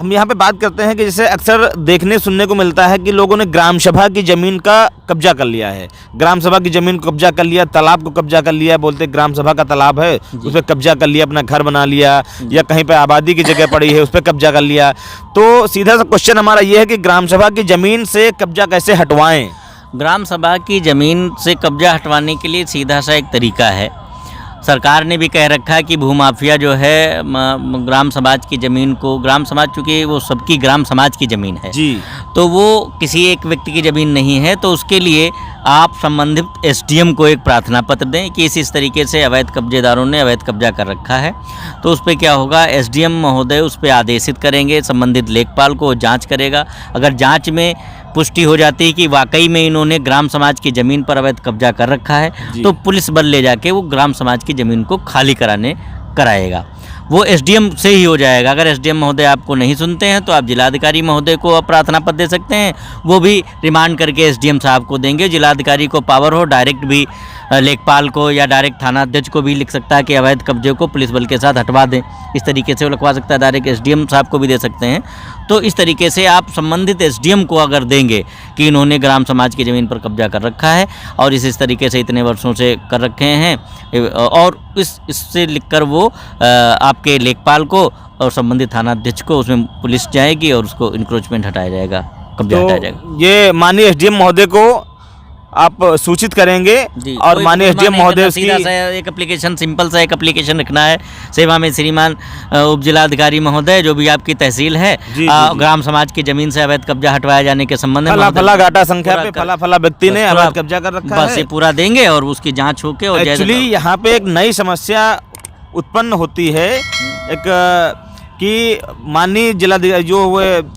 हम यहाँ पे बात करते हैं कि जैसे अक्सर देखने सुनने को मिलता है कि लोगों ने ग्राम सभा की ज़मीन का कब्जा कर लिया है, ग्राम सभा की ज़मीन को कब्जा कर लिया, तालाब को कब्जा कर लिया, बोलते ग्राम सभा का तालाब है उस पर कब्जा कर लिया, अपना घर बना लिया, या कहीं पे आबादी की जगह पड़ी है उस पर कब्जा कर लिया। तो सीधा सा क्वेश्चन हमारा ये है कि ग्राम सभा की ज़मीन से कब्जा कैसे हटवाएं? ग्राम सभा की ज़मीन से कब्जा हटवाने के लिए सीधा सा एक तरीका है। सरकार ने भी कह रखा है कि भूमाफिया जो है ग्राम समाज की ज़मीन को, ग्राम समाज चूँकि वो सबकी ग्राम समाज की ज़मीन है जी, तो वो किसी एक व्यक्ति की ज़मीन नहीं है, तो उसके लिए आप संबंधित एसडीएम को एक प्रार्थना पत्र दें कि इस तरीके से अवैध कब्जेदारों ने अवैध कब्जा कर रखा है। तो उस पर क्या होगा, एसडीएम महोदय उस पर आदेशित करेंगे, संबंधित लेखपाल को जांच करेगा। अगर जांच में पुष्टि हो जाती है कि वाकई में इन्होंने ग्राम समाज की ज़मीन पर अवैध कब्जा कर रखा है तो पुलिस बल ले जाके वो ग्राम समाज की ज़मीन को खाली कराएगा। वो एसडीएम से ही हो जाएगा। अगर एसडीएम महोदय आपको नहीं सुनते हैं तो आप जिलाधिकारी महोदय को आप प्रार्थना पत्र दे सकते हैं, वो भी रिमांड करके एसडीएम साहब को देंगे। जिलाधिकारी को पावर हो डायरेक्ट भी लेखपाल को या डायरेक्ट थाना अध्यक्ष को भी लिख सकता है कि अवैध कब्जे को पुलिस बल के साथ हटवा दें, इस तरीके से वो लिखवा सकता है। डायरेक्ट एसडीएम साहब को भी दे सकते हैं। तो इस तरीके से आप संबंधित एसडीएम को अगर देंगे कि इन्होंने ग्राम समाज की ज़मीन पर कब्जा कर रखा है और इस तरीके से इतने वर्षों से कर रखे हैं, और इससे लिखकर वो आपके लेखपाल को और संबंधित थाना अध्यक्ष को, उसमें पुलिस जाएगी और उसको इंक्रोचमेंट हटाया जाएगा, कब्जा हटाया जाएगा। ये माननीय एसडीएम महोदय को आप सूचित करेंगे और माननीय एसडीएम महोदय सीधा सा एक एप्लीकेशन, सिंपल सा एक एप्लीकेशन लिखना है, सेवा में श्रीमान उप जिलाधिकारी महोदय जो भी आपकी तहसील है, ग्राम समाज की जमीन से अवैध कब्जा हटवाए जाने के संबंध में फला घाटा संख्या पे फला व्यक्ति ने अवैध कब्जा कर रखा है, बस ये पूरा देंगे और उसकी जांच होके। और एक्चुअली यहाँ पे एक नई समस्या उत्पन्न होती है एक कि माननीय जिलाधिकारी जो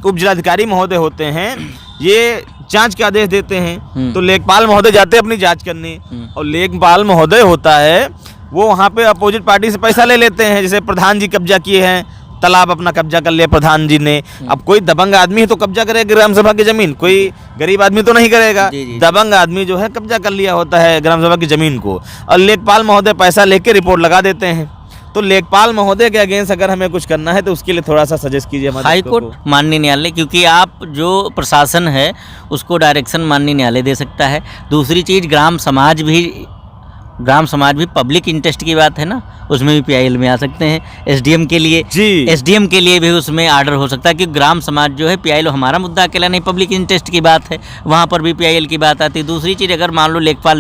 उप जिलाधिकारी महोदय होते हैं ये जांच के आदेश देते हैं, तो लेखपाल महोदय जाते हैं अपनी जांच करने, और लेखपाल महोदय होता है वो वहाँ पे अपोजिट पार्टी से पैसा ले लेते हैं। जैसे प्रधान जी कब्जा किए हैं, तालाब अपना कब्जा कर लिया प्रधान जी ने। अब कोई दबंग आदमी है तो कब्जा करेगा ग्राम सभा की जमीन, कोई गरीब आदमी तो नहीं करेगा। दबंग आदमी जो है कब्जा कर लिया होता है ग्राम सभा की जमीन को, और लेखपाल महोदय पैसा लेके रिपोर्ट लगा देते हैं। तो लेखपाल महोदय के अगेंस्ट अगर हमें कुछ करना है तो उसके लिए थोड़ा सा सजेस्ट कीजिए हाई कोर्ट, माननीय न्यायालय, क्योंकि आप जो प्रशासन है उसको डायरेक्शन माननीय न्यायालय दे सकता है। दूसरी चीज़, ग्राम समाज भी पब्लिक इंटरेस्ट की बात है ना, उसमें भी पीआईएल में आ सकते हैं। एसडीएम के लिए भी उसमें आर्डर हो सकता है कि ग्राम समाज जो है पीआईएल, हमारा मुद्दा अकेला नहीं, पब्लिक इंटरेस्ट की बात है, वहाँ पर भी पीआईएल की बात आती है। दूसरी चीज़, अगर मान लो लेखपाल